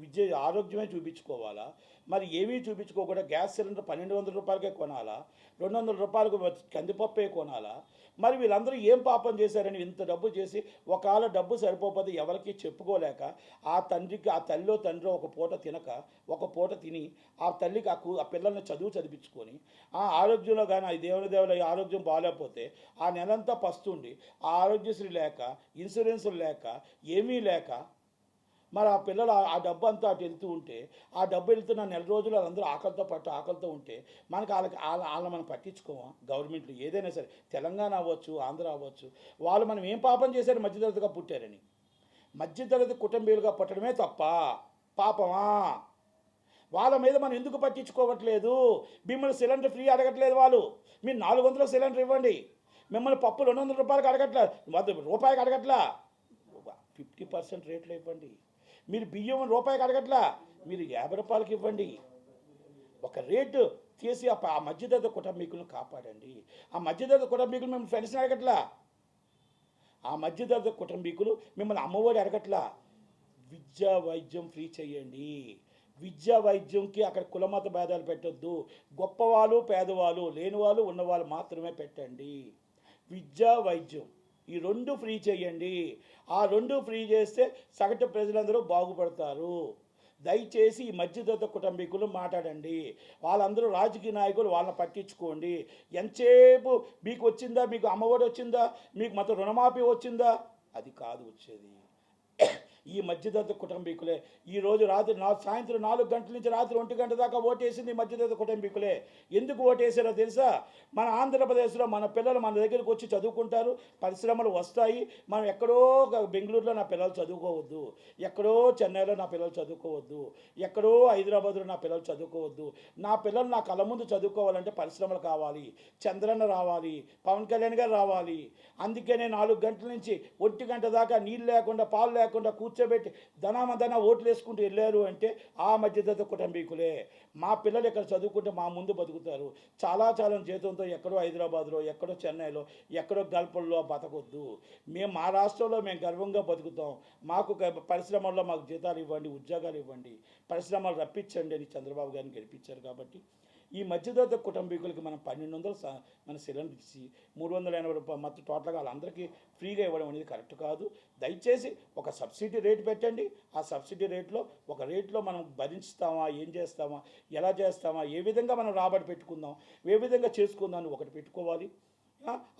Speaker 1: విద్య ఆరోగ్యమే చూపించుకోవాలా? మరి ఏమీ చూపించుకోకుండా గ్యాస్ సిలిండర్ 1,200 రూపాయలకే కొనాలా, 200 రూపాయలకు కందిపప్పే కొనాలా? మరి వీళ్ళందరూ ఏం పాపం చేశారని ఇంత డబ్బు చేసి ఒకవేళ డబ్బు సరిపోతే ఎవరికి చెప్పుకోలేక ఆ తల్లిలో తండ్రి ఒక పూట తినక, ఒక పూట తిని ఆ తల్లికి ఆ పిల్లల్ని చదివించుకొని ఆ ఆరోగ్యంలో కానీ ఆ దేవుని ఆరోగ్యం బాగాలేకపోతే ఆ నెలంతా పస్తుండి ఆ ఆరోగ్యశ్రీ లేక, ఇన్సూరెన్సులు లేక, ఏమీ లేక, మరి ఆ పిల్లలు ఆ డబ్బు అంతా అటు వెళ్తూ ఉంటే, ఆ డబ్బు వెళ్తున్న నెల రోజులు వాళ్ళందరూ ఆకలితో ఉంటే వాళ్ళని మనం పట్టించుకోమా? గవర్నమెంట్లు ఏదైనా సరే, తెలంగాణ అవ్వచ్చు, ఆంధ్ర అవ్వచ్చు, వాళ్ళు మనం ఏం పాపం చేశారు? మధ్యతరగతిగా పుట్టారని. మధ్యతరగతి కుటుంబీలుగా పుట్టడమే తప్ప పాపమా? వాళ్ళ మీద మనం ఎందుకు పట్టించుకోవట్లేదు? మిమ్మల్ని సిలిండర్ ఫ్రీ అడగట్లేదు వాళ్ళు, మీరు 400 సిలిండర్ ఇవ్వండి. మిమ్మల్ని పప్పు 200 రూపాయలకి అడగట్లేదు, రూపాయికి అడగట్లా, 50% రేట్లు ఇవ్వండి. మీరు బియ్యం రూపాయికి అడగట్లా, మీరు 50 రూపాయలకి ఇవ్వండి. ఒక రేటు చేసి ఆ మధ్యతరగతి కుటుంబీకులను కాపాడండి. ఆ మధ్యతరగతి కుటుంబీకులు మిమ్మల్ని ఫ్రెండ్స్ని అడగట్లా, ఆ మధ్యతరగతి కుటుంబీకులు మిమ్మల్ని అమ్మఒడి అడగట్లా. విద్యా వైద్యం ఫ్రీ చేయండి. విద్యా వైద్యంకి అక్కడ కులమత భేదాలు పెట్టొద్దు. గొప్పవాళ్ళు పేదవాళ్ళు లేనివాళ్ళు ఉన్నవాళ్ళు మాత్రమే పెట్టండి. విద్యా వైద్యం ఈ రెండు ఫ్రీ చేయండి. ఆ రెండు ఫ్రీ చేస్తే సగటు ప్రజలందరూ బాగుపడతారు. దయచేసి ఈ మధ్యతరగతి కుటుంబీకులు మాట్లాడండి. వాళ్ళందరూ రాజకీయ నాయకులు, వాళ్ళని పట్టించుకోండి. ఎంతసేపు మీకు వచ్చిందా, మీకు అమ్మఒడి వచ్చిందా, మీకు మొత్తం రుణమాఫీ వచ్చిందా, అది కాదు వచ్చేది. ఈ మధ్యతరగతి కుటుంబీకులే ఈరోజు సాయంత్రం 4 గంటల నుంచి రాత్రి 1 గంట దాకా ఓటేసింది మధ్యతరగతి కుటుంబీకులే. ఎందుకు ఓటేసారో తెలుసా? మన ఆంధ్రప్రదేశ్లో మన పిల్లలు మన దగ్గరికి వచ్చి చదువుకుంటారు, పరిశ్రమలు వస్తాయి. మనం ఎక్కడో బెంగళూరులో నా పిల్లలు చదువుకోవద్దు, ఎక్కడో చెన్నైలో నా పిల్లలు చదువుకోవద్దు, ఎక్కడో హైదరాబాద్లో నా పిల్లలు చదువుకోవద్దు. నా పిల్లలు నా కళ్ళ ముందు చదువుకోవాలంటే పరిశ్రమలు కావాలి, చంద్రన్న రావాలి, పవన్ కళ్యాణ్ గారు రావాలి. అందుకనే 4 గంటల నుంచి 1 గంట దాకా నీళ్ళు లేకుండా పాలు లేకుండా కూర్చోబెట్టి ధనామధన ఓట్లు వేసుకుంటూ వెళ్ళారు అంటే ఆ మధ్యతరగతి కుటుంబీకులే. మా పిల్లలు ఇక్కడ చదువుకుంటే మా ముందు బతుకుతారు. చాలా జీతంతో ఎక్కడో హైదరాబాద్లో, ఎక్కడో చెన్నైలో, ఎక్కడో గల్పల్లో బతకొద్దు. మేము మా రాష్ట్రంలో మేము గర్వంగా బతుకుతాం. మాకు పరిశ్రమల్లో మాకు జీతాలు ఇవ్వండి, ఉద్యోగాలు ఇవ్వండి, పరిశ్రమలు రప్పించండి అని చంద్రబాబు గారిని గెలిపించారు. కాబట్టి ఈ మధ్యతరగతి కుటుంబీకులకి మనం 1200 మన సిలిండర్ ఇచ్చి 380 రూపాయలు మొత్తం టోటల్గా వాళ్ళందరికీ ఫ్రీగా ఇవ్వడం అనేది కరెక్ట్ కాదు. దయచేసి ఒక సబ్సిడీ రేటు పెట్టండి. ఆ సబ్సిడీ రేట్లో మనం భరిస్తామా, ఏం చేస్తామా, ఎలా చేస్తామా, ఏ విధంగా మనం రాబడి పెట్టుకుందాం, ఏ విధంగా చేసుకుందాం అని ఒకటి పెట్టుకోవాలి.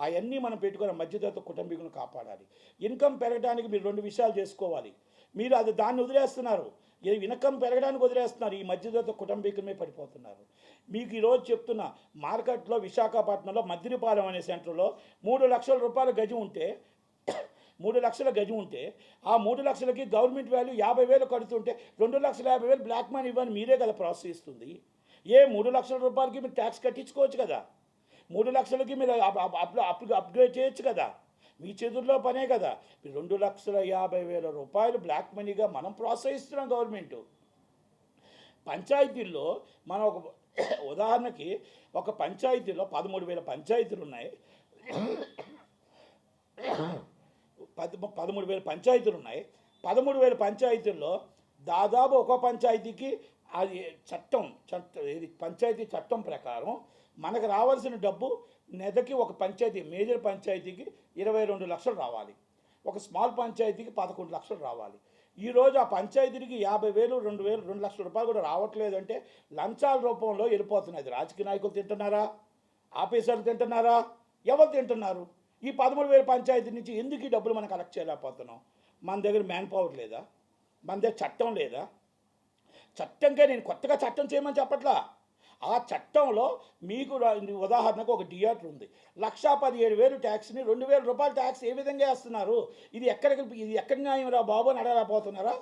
Speaker 1: అవన్నీ మనం పెట్టుకుని మధ్యతరగతి కుటుంబీకులను కాపాడాలి. ఇన్కమ్ పెరగడానికి మీరు 2 విషయాలు చేసుకోవాలి. మీరు దాన్ని వదిలేస్తున్నారు. ఇన్కమ్ పెరగడానికి వదిలేస్తున్నారు. ఈ మధ్యతరగతి కుటుంబీకులమే పడిపోతున్నారు. మీకు ఈరోజు చెప్తున్నా, మార్కెట్లో విశాఖపట్నంలో మద్దిరిపాలెం అనే సెంటర్లో 3 లక్షల రూపాయల గజం ఉంటే 3 లక్షల గజం ఉంటే ఆ 3 లక్షలకి గవర్నమెంట్ వాల్యూ 50,000 కడుతుంటే 2,50,000 బ్లాక్ మనీ ఇవ్వని మీరే కదా ప్రోత్సహిస్తుంది. 3 లక్షల రూపాయలకి మీరు ట్యాక్స్ కట్టించుకోవచ్చు కదా. 3 లక్షలకి మీరు అప్గ్రేడ్ చేయొచ్చు కదా. మీ చేతుల్లో పనే కదా. 2,50,000 రూపాయలు బ్లాక్ మనీగా మనం ప్రోత్సహిస్తున్నాం గవర్నమెంటు. పంచాయతీల్లో మనం ఒక ఉదాహరణకి ఒక పంచాయతీలో 13,000 పంచాయతీలు ఉన్నాయి. 13,000 పంచాయతీలు ఉన్నాయి. 13,000 పంచాయతీల్లో దాదాపు ఒక పంచాయతీకి అది ఇది పంచాయతీ చట్టం ప్రకారం మనకు రావాల్సిన డబ్బు నెలకి ఒక పంచాయతీ, మేజర్ పంచాయతీకి 22 లక్షలు రావాలి, ఒక స్మాల్ పంచాయతీకి 11 లక్షలు రావాలి. ఈరోజు ఆ పంచాయతీకి 50,000, 2,000, 2 లక్షల రూపాయలు కూడా రావట్లేదు అంటే లంచాల రూపంలో వెళ్ళిపోతున్నది. రాజకీయ నాయకులు తింటున్నారా, ఆఫీసర్లు తింటున్నారా, ఎవరు తింటున్నారు? ఈ 13,000 పంచాయతీ నుంచి ఎందుకు ఈ డబ్బులు మనం కలెక్ట్ చేయలేకపోతున్నాం? మన దగ్గర మ్యాన్ పవర్ లేదా? మన దగ్గర చట్టం లేదా? చట్టంకే నేను కొత్తగా చట్టం చేయమని చెప్పట్లా. ఆ చట్టంలో మీకు ఉదాహరణకు ఒక థియేటర్ ఉంది, 1,17,000 ట్యాక్స్ని 2,000 రూపాయల ట్యాక్స్ ఏ విధంగా వేస్తున్నారు? ఇది ఎక్కడి న్యాయం రా బాబు అని అడగలేకపోతున్నారా?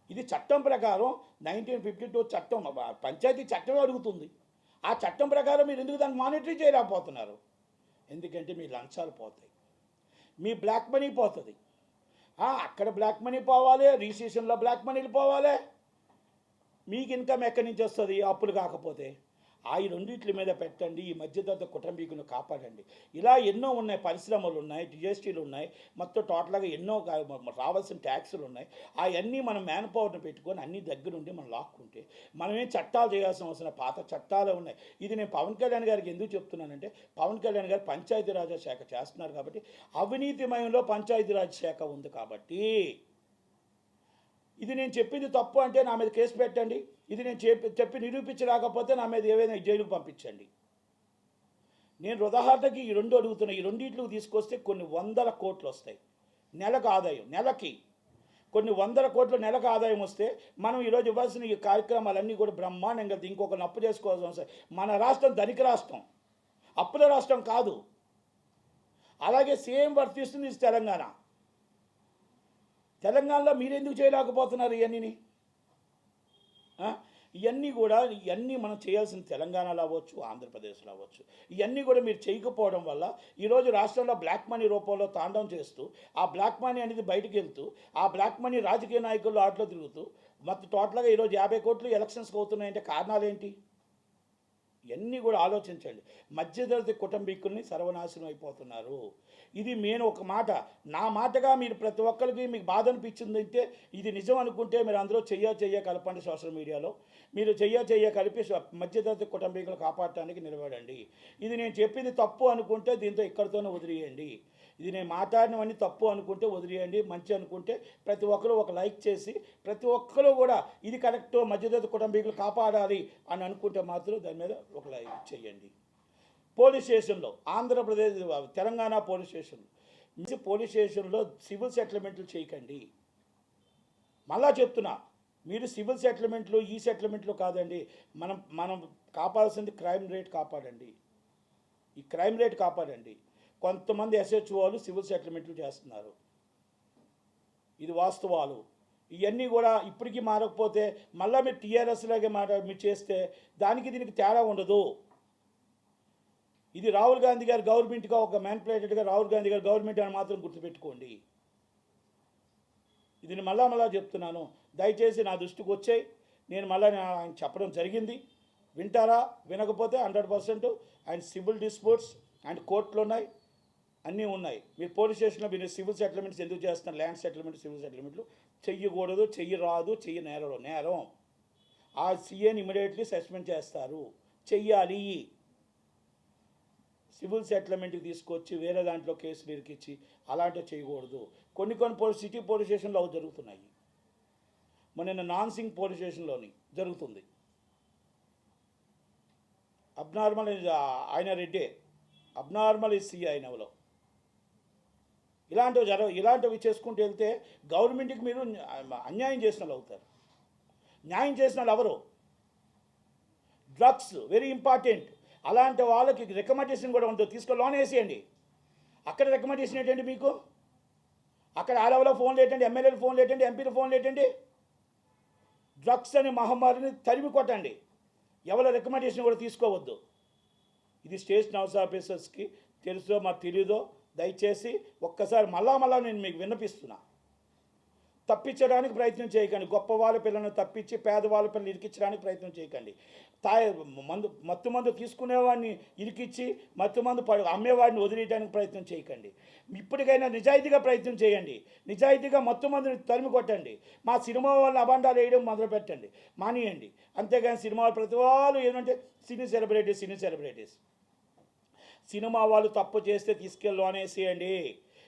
Speaker 1: ఇది చట్టం ప్రకారం 1952 చట్టం, పంచాయతీ చట్టం అడుగుతుంది. ఆ చట్టం ప్రకారం మీరు ఎందుకు దాన్ని మానిటరింగ్ చేయలేకపోతున్నారు? ఎందుకంటే మీ లంచాలు పోతాయి, మీ బ్లాక్ మనీ పోతుంది. అక్కడ బ్లాక్ మనీ పోవాలి, రిజిస్ట్రేషన్లో బ్లాక్ మనీలు పోవాలి. మీకు ఇన్కమ్ ఎక్కడి నుంచి వస్తుంది అప్పులు కాకపోతే? ఈ రెండింటి మీద పెట్టండి. ఈ మధ్యతరగతి కుటుంబీకులను కాపాడండి. ఇలా ఎన్నో ఉన్నాయి, పరిశ్రమలు ఉన్నాయి, జిఎస్టీలు ఉన్నాయి, మొత్తం టోటల్గా ఎన్నో రావాల్సిన ట్యాక్సులు ఉన్నాయి. అవన్నీ మనం మ్యాన్ పవర్ని పెట్టుకొని అన్ని దగ్గరుండి మనం లాక్కుంటే మనమేం చట్టాలు చేయాల్సిన అవసరం, పాత చట్టాలే ఉన్నాయి. ఇది నేను పవన్ కళ్యాణ్ గారికి ఎందుకు చెప్తున్నానంటే, పవన్ కళ్యాణ్ గారు పంచాయతీరాజ్ శాఖ చేస్తున్నారు కాబట్టి, అవినీతిమయంలో పంచాయతీరాజ్ శాఖ ఉంది కాబట్టి ఇది నేను చెప్పింది తప్పు అంటే నా మీద కేసు పెట్టండి. ఇది నేను చెప్పి నిరూపించలేకపోతే నా మీద ఏవైనా జైలుకు పంపించండి. నేను ఉదాహరణకి ఈ 2 అడుగుతున్నా. ఈ రెండింటికి తీసుకొస్తే కొన్ని 100 కోట్లు వస్తాయి నెలకు ఆదాయం. నెలకి కొన్ని 100 కోట్ల నెలకు ఆదాయం వస్తే మనం ఈరోజు ఇవ్వాల్సిన ఈ కార్యక్రమాలన్నీ కూడా బ్రహ్మాండంగా ఇంకొకరిని అప్పు చేసుకోవాల్సిన అవసరం. మన రాష్ట్రం ధనిక రాష్ట్రం, అప్పుల రాష్ట్రం కాదు. అలాగే సేమ్ వర్తిస్తుంది తెలంగాణ. తెలంగాణలో మీరెందుకు చేయలేకపోతున్నారు? ఇవన్నీ మనం చేయాల్సిన తెలంగాణలో అవ్వచ్చు, ఆంధ్రప్రదేశ్లో అవ్వచ్చు. ఇవన్నీ కూడా మీరు చేయకపోవడం వల్ల ఈరోజు రాష్ట్రంలో బ్లాక్ మనీ రూపంలో తాండవం చేస్తూ, ఆ బ్లాక్ మనీ అనేది బయటకు వెళ్తూ, ఆ బ్లాక్ మనీ రాజకీయ నాయకుల్లో ఆటలో తిరుగుతూ మొత్తం టోటల్గా ఈరోజు 50 కోట్లు ఎలక్షన్స్కి అవుతున్నాయంటే కారణాలు ఏంటి? ఇవన్నీ కూడా ఆలోచించండి. మధ్యతరగతి కుటుంబీకుల్ని సర్వనాశనం అయిపోతున్నారు. ఇది నేను ఒక మాట, నా మాటగా మీరు ప్రతి ఒక్కరికి మీకు బాధ అనిపించిందంటే ఇది నిజం అనుకుంటే మీరు అందరూ చెయ్య కలపండి. సోషల్ మీడియాలో మీరు చెయ్య కలిపి మధ్యతరగతి కుటుంబీకులు కాపాడటానికి నిలబడండి. ఇది నేను చెప్పింది తప్పు అనుకుంటే దీంతో ఇక్కడితోనే వదిలేయండి. ఇది నేను మాట్లాడినవన్నీ తప్పు అనుకుంటే వదిలేయండి. మంచి అనుకుంటే ప్రతి ఒక్కరు ఒక లైక్ చేసి ప్రతి ఒక్కరు కూడా ఇది కరెక్ట్, మధ్యతరగతి కుటుంబీకులు కాపాడాలి అని అనుకుంటే మాత్రం దాని మీద ఒక లైక్ చేయండి. పోలీస్ స్టేషన్లో ఆంధ్రప్రదేశ్ తెలంగాణ పోలీస్ స్టేషన్లో సివిల్ సెటిల్మెంట్లు చేయకండి. మళ్ళా చెప్తున్నా, మీరు సివిల్ సెటిల్మెంట్లు ఈ సెటిల్మెంట్లు కాదండి. మనం కాపాడాల్సింది క్రైమ్ రేట్ కాపాడండి. ఈ క్రైమ్ రేట్ కాపాడండి. కొంతమంది ఎస్హెచ్ఓలు సివిల్ సెటిల్మెంట్లు చేస్తున్నారు. ఇది వాస్తవాలు. ఇవన్నీ కూడా ఇప్పటికీ మారకపోతే మళ్ళీ మీరు టీఆర్ఎస్ లాగే మీరు చేస్తే దానికి దీనికి తేడా ఉండదు. ఇది రాహుల్ గాంధీ గారు గవర్నమెంట్గా ఒక మ్యానిపులేటెడ్గా రాహుల్ గాంధీ గారు గవర్నమెంట్ అని మాత్రం గుర్తుపెట్టుకోండి. ఇది నేను మళ్ళా చెప్తున్నాను. దయచేసి నా దృష్టికి వచ్చాయి. నేను ఆయన చెప్పడం జరిగింది. వింటారా? వినకపోతే 100% ఆయన సివిల్ డిస్ప్యూట్స్ అండ్ కోర్టులు ఉన్నాయి, అన్నీ ఉన్నాయి. మీరు పోలీస్ స్టేషన్లో మీరు సివిల్ సెటిల్మెంట్స్ ఎందుకు చేస్తున్నారు? ల్యాండ్ సెటిల్మెంట్, సివిల్ సెటిల్మెంట్లు చెయ్యకూడదు, నేరం. ఆ సీఏని ఇమీడియట్లీ సస్పెండ్ చేస్తారు. చెయ్యాలి. సివిల్ సెటిల్మెంట్కి తీసుకొచ్చి వేరే దాంట్లో కేసులు ఇరికిచ్చి అలాంటివి చేయకూడదు. కొన్ని సిటీ పోలీస్ స్టేషన్లో అవి జరుగుతున్నాయి. మొన్న నాన్సింగ్ పోలీస్ స్టేషన్లోని జరుగుతుంది. అబ్నార్మల్ ఆయన రెడ్డే, అబ్నార్మల్ సీ ఆయనలో. ఇలాంటివి చేసుకుంటూ వెళ్తే గవర్నమెంట్కి మీరు అన్యాయం చేసిన వాళ్ళు అవుతారు. న్యాయం చేసిన వాళ్ళు ఎవరు? Drugs very important. అలాంటి వాళ్ళకి రికమెండేషన్ కూడా ఉంటుంది. లోన్ వేసేయండి. అక్కడ రికమెండేషన్ ఏంటండి మీకు? అక్కడ ఆడవాళ్ళ ఫోన్లు ఏంటండి? ఎమ్మెల్యేల ఫోన్లు ఏంటండి? ఎంపీల ఫోన్లు ఏంటండి? డ్రగ్స్ అనే మహమ్మారిని తరిమి కొట్టండి. ఎవరి రికమెండేషన్ కూడా తీసుకోవద్దు. ఇది స్టేషన్ హౌస్ ఆఫీసర్స్కి తెలుసో మాకు తెలీదో దయచేసి ఒక్కసారి మళ్ళా నేను మీకు విన్నపిస్తున్నా. తప్పించడానికి ప్రయత్నం చేయకండి. గొప్ప వాళ్ళ పిల్లలను తప్పించి పేదవాళ్ళ పిల్లలు ఇరికించడానికి ప్రయత్నం చేయకండి. మత్తు మందు తీసుకునేవాడిని ఇరికిచ్చి మత్తు మందు అమ్మేవాడిని వదిలేయడానికి ప్రయత్నం చేయకండి. ఇప్పటికైనా నిజాయితీగా ప్రయత్నం చేయండి. నిజాయితీగా మత్తు మందుని తరిమి కొట్టండి. మా సినిమా వాళ్ళ అబండాలు వేయడం మొదలుపెట్టండి, మానేయండి. అంతేగాని సినిమా ప్రతి వాళ్ళు ఏంటంటే సినీ సెలబ్రిటీస్ సినిమా వాళ్ళు తప్పు చేస్తే తీసుకెళ్ళి లోన్ వేసేయండి.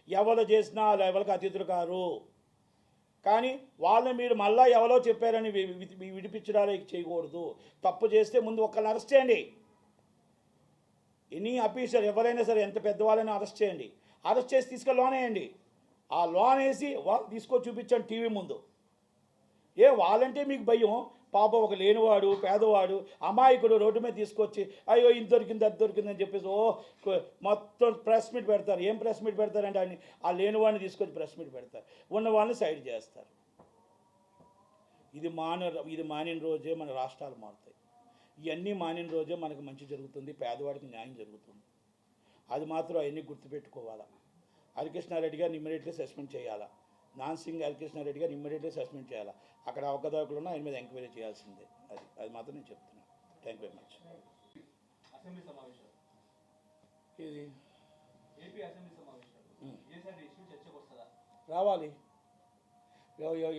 Speaker 1: ఎవరు చేసినా ఎవరికి అతిథులు కారు. కానీ వాళ్ళని మీరు మళ్ళీ ఎవరో చెప్పారని విడిపించడానికి చేయకూడదు. తప్పు చేస్తే ముందు ఒక్కరిని అరెస్ట్ చేయండి. ఎనీ ఆఫీసర్ ఎవరైనా సరే ఎంత పెద్దవాళ్ళని అరెస్ట్ చేయండి. అరెస్ట్ చేసి తీసుకెళ్ళి లోన్ వేయండి. ఆ లోన్ వేసి వాళ్ళు తీసుకొని చూపించండి టీవీ ముందు. వాళ్ళంటే మీకు భయం. పాపం ఒక లేనివాడు, పేదవాడు, అమాయకుడు రోడ్డు మీద తీసుకొచ్చి అయ్యో ఇది దొరికింది అది దొరికిందని చెప్పేసి మొత్తం ప్రెస్ మీట్ పెడతారు. ఏం ప్రెస్ మీట్ పెడతారంటే ఆయన ఆ లేనివాడిని తీసుకొచ్చి ప్రెస్ మీట్ పెడతారు. ఉన్న వాళ్ళని సైడ్ చేస్తారు. ఇది మానిన రోజే మన రాష్ట్రాలు మారుతాయి. ఇవన్నీ మానిన రోజే మనకు మంచి జరుగుతుంది, పేదవాడికి న్యాయం జరుగుతుంది. అది మాత్రం అవన్నీ గుర్తుపెట్టుకోవాలా. హరికృష్ణారెడ్డి గారిని ఇమ్మీడియట్లీ సస్పెండ్ చేయాలా. నాన్సింగ్ హరికృష్ణారెడ్డి గారిని ఇమ్మీడియట్లీ సస్పెండ్ చేయాలా. అక్కడ అవకతవకలు ఉన్నా ఆయన మీద ఎంక్వైరీ చేయాల్సిందే. అది మాత్రం నేను చెప్తున్నాను. Thank you very much. ఇది రావాలి.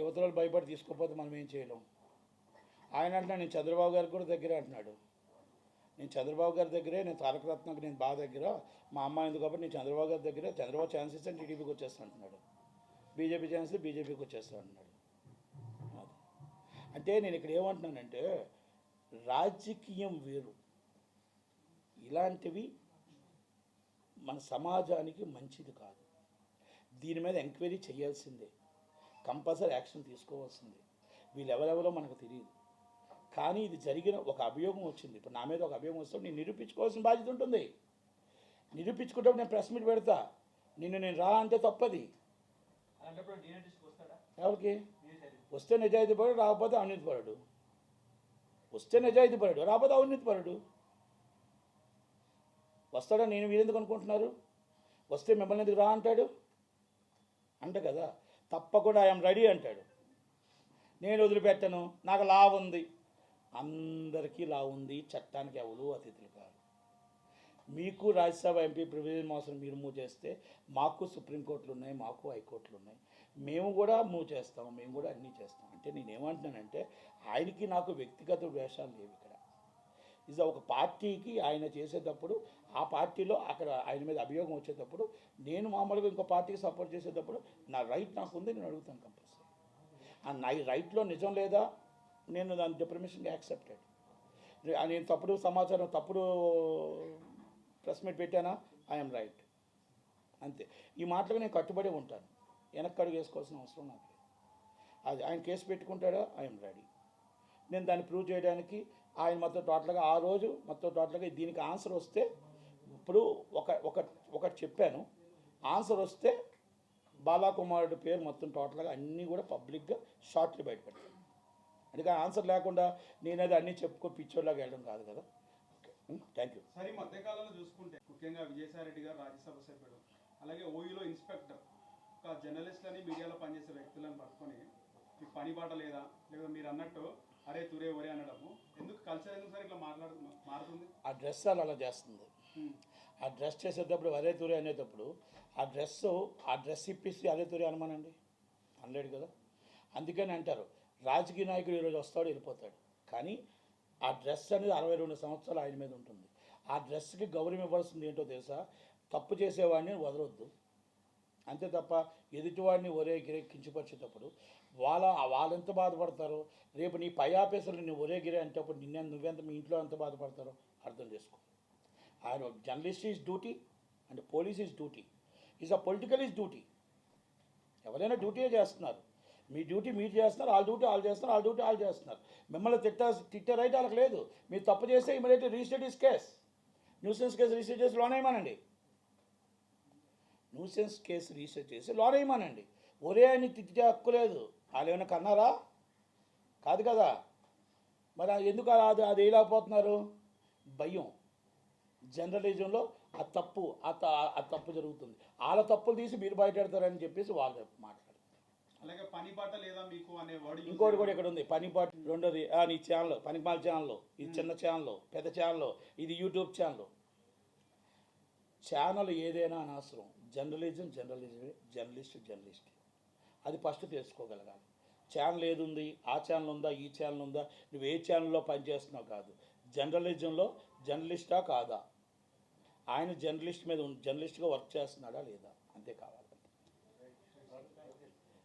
Speaker 1: యువతలు భయపడి తీసుకోకపోతే మనం ఏం చేయలేం. ఆయన అంటున్నాడు నేను చంద్రబాబు గారికి కూడా దగ్గరే అంటున్నాడు. నేను చంద్రబాబు గారి దగ్గరే, నేను తారకరత్నకు నేను బాగా దగ్గర, మా అమ్మ ఎందుకు కాబట్టి నేను చంద్రబాబు గారి దగ్గరే, చంద్రబాబు ఛాన్సెస్ అని టీడీపీకి వచ్చేస్తా అంటున్నాడు. బీజేపీ ఛాన్సెస్ బీజేపీకి వచ్చేస్తా అంటున్నాడు. అంటే నేను ఇక్కడ ఏమంటున్నానంటే రాజకీయం వేరు. ఇలాంటివి మన సమాజానికి మంచిది కాదు. దీని మీద ఎంక్వైరీ చేయాల్సిందే, కంపల్సరీ యాక్షన్ తీసుకోవాల్సిందే. వీళ్ళెవరెవరో మనకు తెలియదు. కానీ ఇది జరిగిన ఒక అభియోగం వచ్చింది. ఇప్పుడు నా మీద ఒక అభియోగం వస్తే నేను నిరూపించుకోవాల్సిన బాధ్యత ఉంటుంది. నిరూపించుకుంటే నేను ప్రెస్ మీట్ పెడతా. నేను రా అంటే తప్పది. ఎవరికి వస్తే నిజాయితీ పరుడు, రాకపోతే అవినీతి పరుడు. వస్తే నిజాయితీ పరుడు, రాకపోతే అవినీతి పరుడు. వస్తాడా? నేను వీరెందుకు అనుకుంటున్నారు? వస్తే మిమ్మల్ని ఎందుకు రా అంటాడు అంట కదా. తప్పకుండా ఐఎమ్ రెడీ అంటాడు. నేను వదిలిపెట్టను, నాకు లాభం ఉంది. అందరికీ లా ఉంది, చట్టానికి ఎవరు అతిథులు కాదు. మీకు రాజ్యసభ ఎంపీ ప్రివిలేజ్ మోషన్ మీరు మూవ్ చేస్తే మాకు సుప్రీంకోర్టులు ఉన్నాయి, మాకు హైకోర్టులు ఉన్నాయి, మేము కూడా మూవ్ చేస్తాం, మేము కూడా అన్నీ చేస్తాం. అంటే నేనేమంటున్నానంటే ఆయనకి నాకు వ్యక్తిగత ద్వేషాలు లేవు. ఇక్కడ ఇది ఒక పార్టీకి ఆయన చేసేటప్పుడు ఆ పార్టీలో అక్కడ ఆయన మీద అభియోగం వచ్చేటప్పుడు నేను మామూలుగా ఇంకో పార్టీకి సపోర్ట్ చేసేటప్పుడు నా రైట్ నాకు ఉంది, నేను అడుగుతాను కంపల్సరీ. ఆ నా రైట్లో నిజం లేదా నేను దాని డిప్రమేషన్గా యాక్సెప్టెడ్. నేను తప్పుడు సమాచారం తప్పుడు ప్రెస్ మీట్ పెట్టానా, ఐఎమ్ రైట్, అంతే. ఈ మాటలకు నేను కట్టుబడి ఉంటాను, వెనక్కి అడుగు వేసుకోవాల్సిన అవసరం నాకు లేదు. అది ఆయన కేసు పెట్టుకుంటాడా, ఐఎమ్ రెడీ. నేను దాన్ని ప్రూవ్ చేయడానికి ఆయన మొత్తం టోటల్గా ఆ రోజు మొత్తం టోటల్గా దీనికి ఆన్సర్ వస్తే ఇప్పుడు ఒకటి చెప్పాను, ఆన్సర్ వస్తే బాలాకుమారుడు పేరు మొత్తం టోటల్గా అన్నీ కూడా పబ్లిక్గా షార్ట్లీ బయటపెట్టాను. అందుకని ఆన్సర్ లేకుండా నేనేది అన్నీ చెప్పుకొని పిచ్చోళ్ళగా వెళ్ళడం కాదు కదా. Thank you.
Speaker 2: సరే, ఈ మధ్యకాలంలో చూసుకుంటే ముఖ్యంగా విజయసాయిరెడ్డి గారు రాజ్యసభ సభ్యుడు, అలాగే ఓయూలో ఇన్స్పెక్టర్, ఒక జర్నలిస్ట్లని మీడియాలో పనిచేసే వ్యక్తులను పట్టుకొని మీకు పని బాట లేదా, లేదా మీరు అన్నట్టు అరే తురే ఒరే అనడము ఎందుకు, కల్చర్ ఎందుకు సార్ ఇట్లా మారుతుంది?
Speaker 1: ఆ డ్రెస్ అలా చేస్తుంది. ఆ డ్రెస్ చేసేటప్పుడు అరే తురే అనేటప్పుడు ఆ డ్రెస్ ఇప్పిస్తే అరే తురే అనమానండి, అనలేడు కదా. అందుకని అంటారు రాజకీయ నాయకుడు ఈరోజు వస్తాడు వెళ్ళిపోతాడు, కానీ ఆ డ్రెస్ అనేది 62 సంవత్సరాలు ఆయన మీద ఉంటుంది. ఆ డ్రెస్కి గౌరవం ఇవ్వాల్సింది ఏంటో తెలుసా, తప్పు చేసేవాడిని వదలొద్దు, అంతే తప్ప ఎదుటివాడిని ఒరే గిరే కించపరిచేటప్పుడు వాళ్ళెంత బాధపడతారో, రేపు నీ పై ఆఫీసర్లు నీ ఒరే గిరే అంటేప్పుడు నువ్వెంత, మీ ఇంట్లో ఎంత బాధపడతారో అర్థం చేసుకో. ఆయన journalist is duty and police is duty, is a political is duty. ఎవరైనా డ్యూటీయే చేస్తున్నారు, మీ డ్యూటీ మీరు చేస్తున్నారు, వాళ్ళ డ్యూటీ వాళ్ళు చేస్తున్నారు, వాళ్ళ డ్యూటీ వాళ్ళు చేస్తున్నారు. మిమ్మల్ని తిట్టే రైట్ వాళ్ళకి లేదు. మీరు తప్పు చేస్తే immediately register this case, nuisance case register చేసి లోన్ వేయమనండి, న్యూసెన్స్ కేసు రిజిస్టర్ చేసి లోన్ వేయమనండి. ఒరే అని తిట్టే హక్కు లేదు. వాళ్ళు ఏమైనా కన్నారా? కాదు కదా. మరి ఎందుకు అది వేయలేకపోతున్నారు? భయం. జర్నలిజంలో ఆ తప్పు జరుగుతుంది, వాళ్ళ తప్పులు తీసి మీరు బయటెడతారని చెప్పేసి వాళ్ళు మాట్లాడతారు.
Speaker 2: అలాగే పని బాట లేదా మీకు అనే వర్డ్
Speaker 1: ఇంకోటి కూడా ఇక్కడ ఉంది, పని బాట. రెండోది నీ ఛానల్ పనికిమాల ఛానల్, ఇది చిన్న ఛానల్, పెద్ద ఛానల్, ఇది యూట్యూబ్ ఛానల్. ఛానల్ ఏదైనా అనవసరం, జర్నలిస్ట్ అది ఫస్ట్ తెలుసుకోగలగాలి. ఛానల్ ఏది ఉంది, ఆ ఛానల్ ఉందా, ఈ ఛానల్ ఉందా, నువ్వు ఏ ఛానల్లో పనిచేస్తున్నావు కాదు, జర్నలిజంలో జర్నలిస్టా కాదా, ఆయన జర్నలిస్ట్గా వర్క్ చేస్తున్నాడా లేదా, అంతే కావాలి.